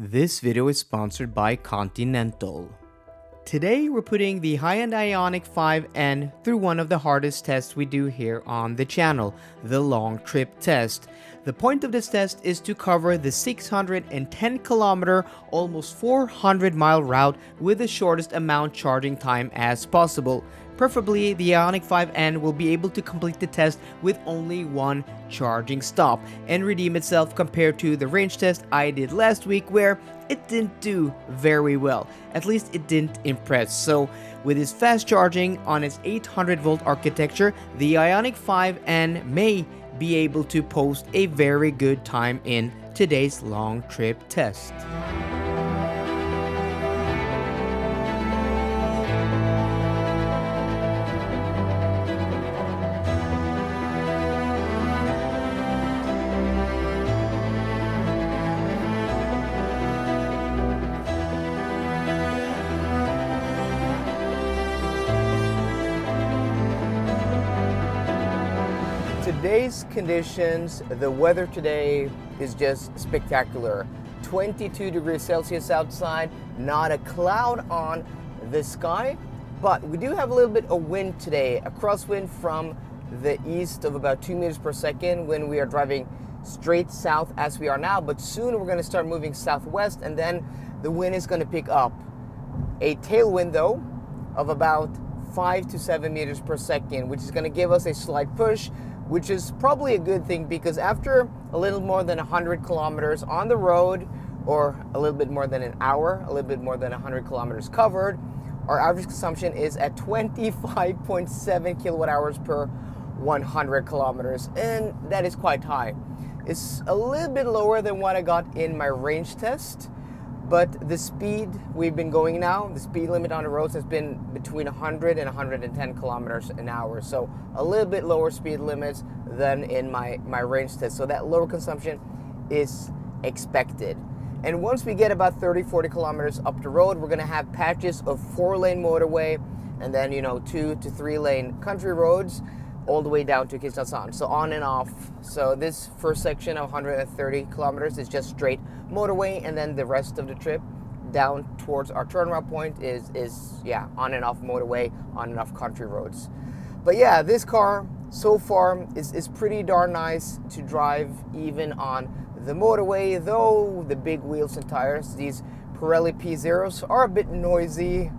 This video is sponsored by Continental. Today we're putting the Hyundai Ioniq 5N through one of the hardest tests we do here on the channel, the long trip test. The point of this test is to cover the 610 kilometer, almost 400 mile route with the shortest amount charging time as possible. Preferably, the Ioniq 5N will be able to complete the test with only one charging stop and redeem itself compared to the range test I did last week where it didn't do very well. At least it didn't impress. So with its fast charging on its 800 volt architecture, the Ioniq 5N may be able to post a very good time in today's long trip test. Today's conditions, the weather today is just spectacular. 22 degrees Celsius outside, not a cloud on the sky, but we do have a little bit of wind today, a crosswind from the east of about 2 meters per second when we are driving straight south as we are now, but soon we're going to start moving southwest and then the wind is going to pick up. A tailwind though of about 5 to 7 meters per second, which is going to give us a slight push, which is probably a good thing because after a little more than 100 kilometers on the road, or a little bit more than an hour, a little bit more than 100 kilometers covered, our average consumption is at 25.7 kilowatt hours per 100 kilometers, and that is quite high. It's a little bit lower than what I got in my range test, but the speed we've been going now, the speed limit on the roads has been between 100 and 110 kilometers an hour. So a little bit lower speed limits than in my range test. So that lower consumption is expected. And once we get about 30, 40 kilometers up the road, we're gonna have patches of 4-lane motorway and then, 2 to 3 lane country roads all the way down to Continental. So on and off. So this first section of 130 kilometers is just straight motorway, and then the rest of the trip down towards our turnaround point is on and off motorway, on and off country roads. But yeah, this car so far is pretty darn nice to drive even on the motorway, though the big wheels and tires, these Pirelli P0s, are a bit noisy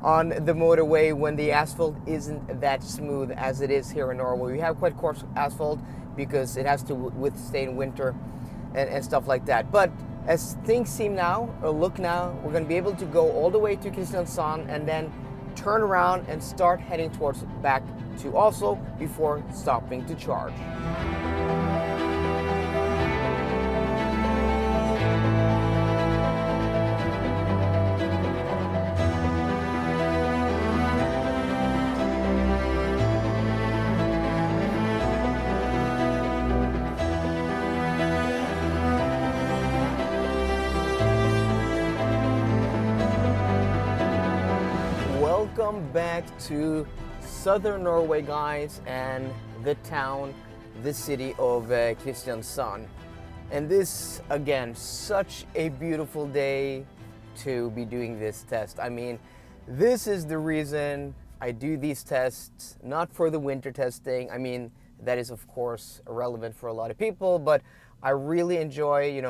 on the motorway when the asphalt isn't that smooth as it is here in Norway. We have quite coarse asphalt because it has to withstand winter and stuff like that. But as things seem now, or look now, we're going to be able to go all the way to Kristiansand and then turn around and start heading towards back to Oslo before stopping to charge. Welcome back to southern Norway, guys, and the town, the city of Kristiansand. And this, again, such a beautiful day to be doing this test. I mean, this is the reason I do these tests, not for the winter testing. I mean, that is, of course, irrelevant for a lot of people, but I really enjoy,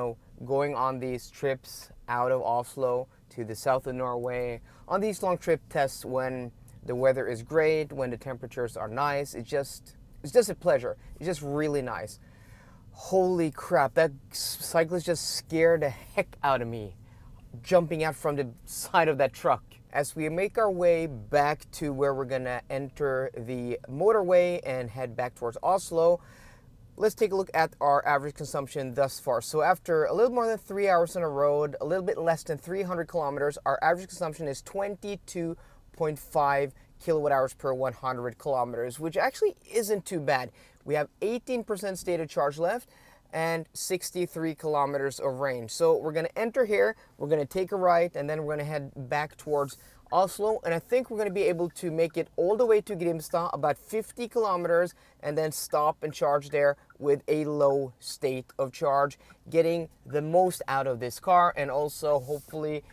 going on these trips out of Oslo to the south of Norway on these long trip tests when the weather is great, when the temperatures are nice. It's just a pleasure. It's just really nice. Holy crap, that cyclist just scared the heck out of me, jumping out from the side of that truck. As we make our way back to where we're gonna enter the motorway and head back towards Oslo, let's take a look at our average consumption thus far. So after a little more than 3 hours on the road, a little bit less than 300 kilometers, our average consumption is 22.5 kilowatt hours per 100 kilometers, which actually isn't too bad. We have 18% state of charge left and 63 kilometers of range. So we're gonna enter here, we're gonna take a right, and then we're gonna head back towards Oslo, and I think we're going to be able to make it all the way to Grimstad, about 50 kilometers, and then stop and charge there with a low state of charge, getting the most out of this car, and also hopefully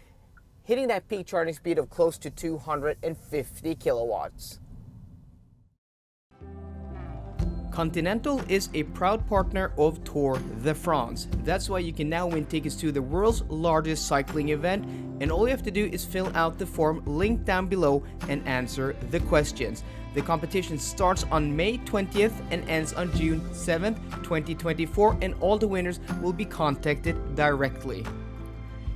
hitting that peak charging speed of close to 250 kilowatts. Continental is a proud partner of Tour de France. That's why you can now win tickets to the world's largest cycling event, and all you have to do is fill out the form linked down below and answer the questions. The competition starts on May 20th and ends on June 7th, 2024, and all the winners will be contacted directly.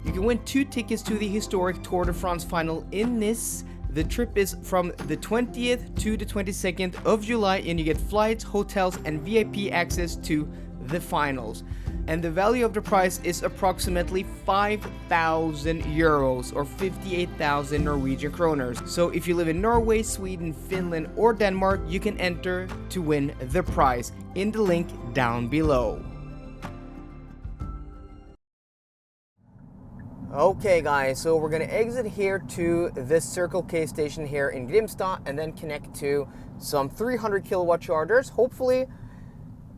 You can win 2 tickets to the historic Tour de France final in Nice. The trip is from the 20th to the 22nd of July, and you get flights, hotels, and VIP access to the finals. And the value of the prize is approximately 5,000 euros or 58,000 Norwegian kroners. So if you live in Norway, Sweden, Finland, or Denmark, you can enter to win the prize in the link down below. Okay guys, so we're gonna exit here to this Circle K station here in Grimstad and then connect to some 300 kilowatt chargers. Hopefully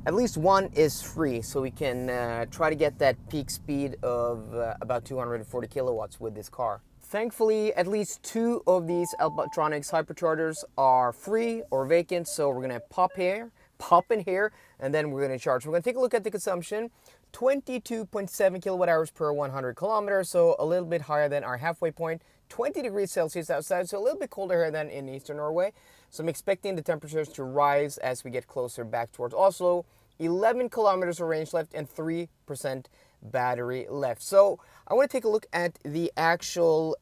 at least one is free, so we can try to get that peak speed of about 240 kilowatts with this car. Thankfully, at least 2 of these Alpatronics hyperchargers are free or vacant, so we're gonna pop in here, and then we're gonna charge. We're gonna take a look at the consumption. 22.7 kilowatt hours per 100 kilometers, so a little bit higher than our halfway point. 20 degrees Celsius outside, so a little bit colder here than in eastern Norway. So I'm expecting the temperatures to rise as we get closer back towards Oslo. 11 kilometers of range left and 3% battery left. So I want to take a look at the actual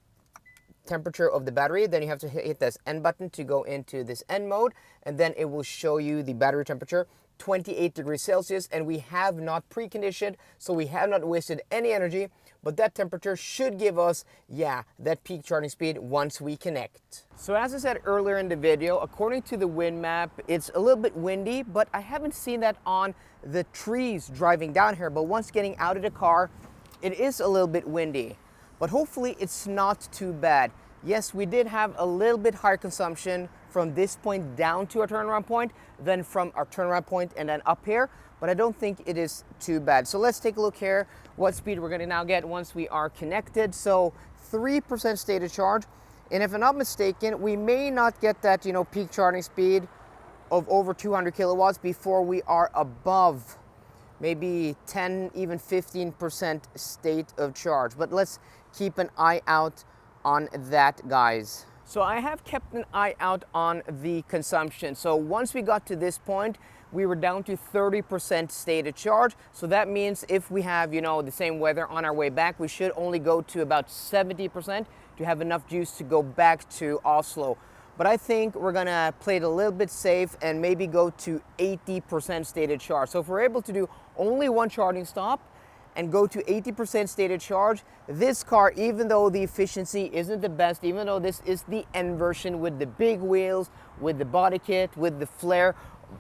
temperature of the battery. Then you have to hit this N button to go into this N mode, and then it will show you the battery temperature. 28 degrees Celsius, and we have not preconditioned, so we have not wasted any energy, but that temperature should give us, that peak charging speed once we connect. So as I said earlier in the video, according to the wind map, it's a little bit windy, but I haven't seen that on the trees driving down here, but once getting out of the car, it is a little bit windy, but hopefully it's not too bad. Yes, we did have a little bit higher consumption from this point down to our turnaround point than from our turnaround point and then up here, but I don't think it is too bad. So let's take a look here what speed we're gonna now get once we are connected. So 3% state of charge, and if I'm not mistaken, we may not get that peak charging speed of over 200 kilowatts before we are above maybe 10, even 15% state of charge. But let's keep an eye out on that, guys. So I have kept an eye out on the consumption. So once we got to this point, we were down to 30% state of charge. So that means if we have, the same weather on our way back, we should only go to about 70% to have enough juice to go back to Oslo. But I think we're gonna play it a little bit safe and maybe go to 80% state of charge. So if we're able to do only one charging stop and go to 80% state of charge, this car, even though the efficiency isn't the best, even though this is the N version with the big wheels, with the body kit, with the flare,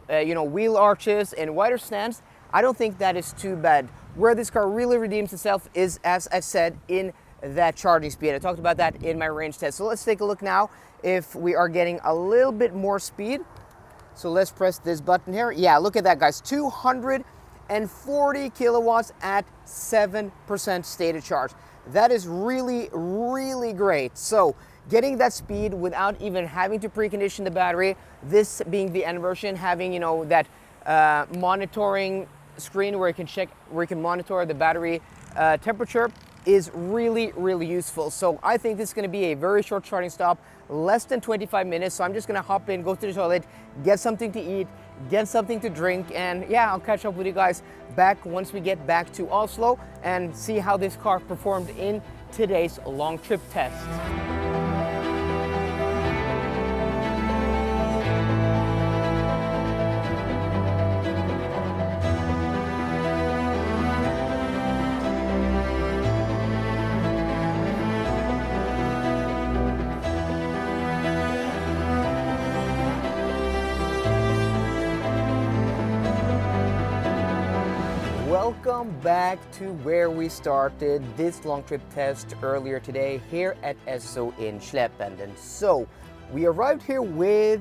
wheel arches and wider stance, I don't think that is too bad. Where this car really redeems itself is, as I said, in that charging speed. I talked about that in my range test. So let's take a look now if we are getting a little bit more speed. So let's press this button here. Yeah, look at that, guys. 240 kilowatts at 7% state of charge. That is really, really great. So getting that speed without even having to precondition the battery, this being the N version, having that monitoring screen where you can check, where you can monitor the battery temperature, is really, really useful. So I think this is going to be a very short charging stop, less than 25 minutes. So I'm just going to hop in, go to the toilet, get something to eat, get something to drink, and I'll catch up with you guys back once we get back to Oslo and see how this car performed in today's long trip test. Welcome back to where we started this long trip test earlier today here at Esso in Slependen. So we arrived here with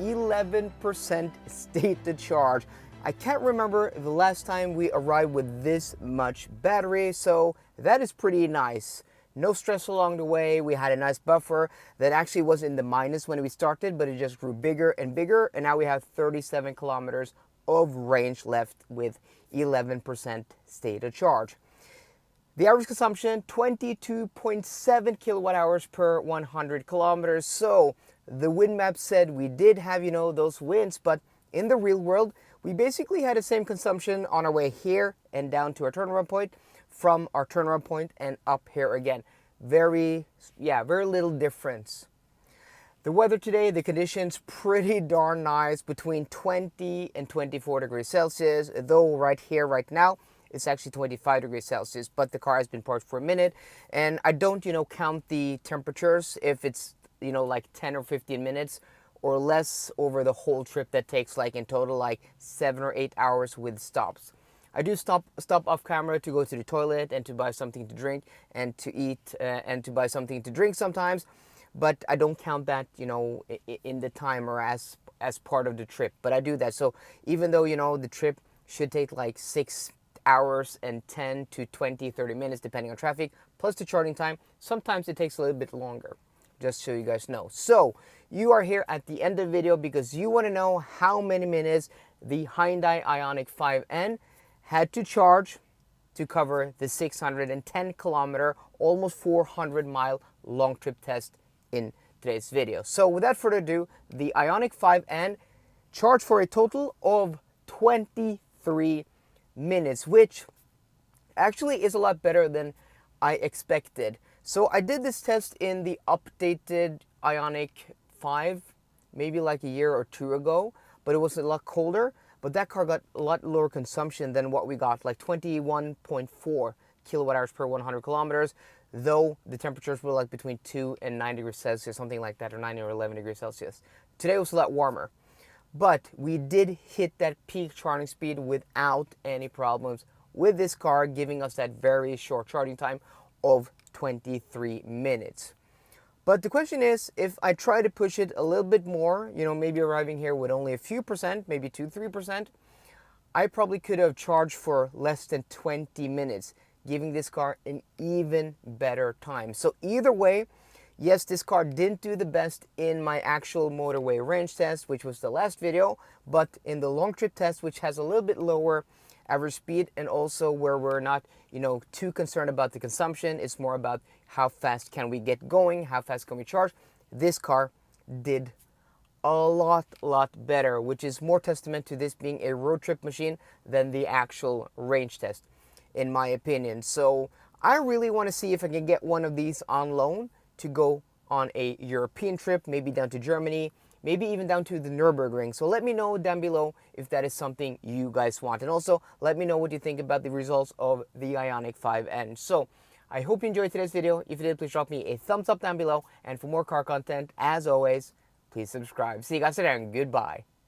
11% state of charge. I can't remember the last time we arrived with this much battery, so that is pretty nice. No stress along the way. We had a nice buffer that actually was in the minus when we started, but it just grew bigger and bigger, and now we have 37 kilometers of range left with 11% state of charge. The average consumption, 22.7 kilowatt hours per 100 kilometers. So the wind map said we did have, those winds, but in the real world, we basically had the same consumption on our way here and down to our turnaround point, from our turnaround point and up here again. Very little difference. The weather today, the conditions pretty darn nice, between 20 and 24 degrees Celsius, though right here, right now, it's actually 25 degrees Celsius, but the car has been parked for a minute, and I don't, count the temperatures if it's, like 10 or 15 minutes or less over the whole trip. That takes like in total like 7 or 8 hours with stops. I do stop off camera to go to the toilet and to buy something to drink and to eat and to buy something to drink sometimes, but I don't count that, in the time or as part of the trip. But I do that. So even though, the trip should take like 6 hours and 10 to 20, 30 minutes depending on traffic, plus the charging time, sometimes it takes a little bit longer, just so you guys know. So you are here at the end of the video because you want to know how many minutes the Hyundai Ioniq 5N had to charge to cover the 610 kilometer, almost 400 mile long trip test in today's video. So without further ado, the Ioniq 5N charged for a total of 23 minutes, which actually is a lot better than I expected. So I did this test in the updated Ioniq 5 maybe like a year or two ago, but it was a lot colder, but that car got a lot lower consumption than what we got, like 21.4 kilowatt hours per 100 kilometers, though the temperatures were like between 2 and 9 degrees Celsius, something like that, or 9 or 11 degrees Celsius. Today was a lot warmer. But we did hit that peak charging speed without any problems with this car, giving us that very short charging time of 23 minutes. But the question is, if I try to push it a little bit more, maybe arriving here with only a few percent, maybe 2-3%, I probably could have charged for less than 20 minutes, giving this car an even better time. So either way, yes, this car didn't do the best in my actual motorway range test, which was the last video, but in the long trip test, which has a little bit lower average speed, and also where we're not, too concerned about the consumption, it's more about how fast can we get going, how fast can we charge, this car did a lot better, which is more testament to this being a road trip machine than the actual range test, in my opinion. So I really want to see if I can get one of these on loan to go on a European trip, maybe down to Germany, maybe even down to the Nürburgring. So let me know down below if that is something you guys want. And also let me know what you think about the results of the Ioniq 5N. So I hope you enjoyed today's video. If you did, please drop me a thumbs up down below. And for more car content, as always, please subscribe. See you guys later and goodbye.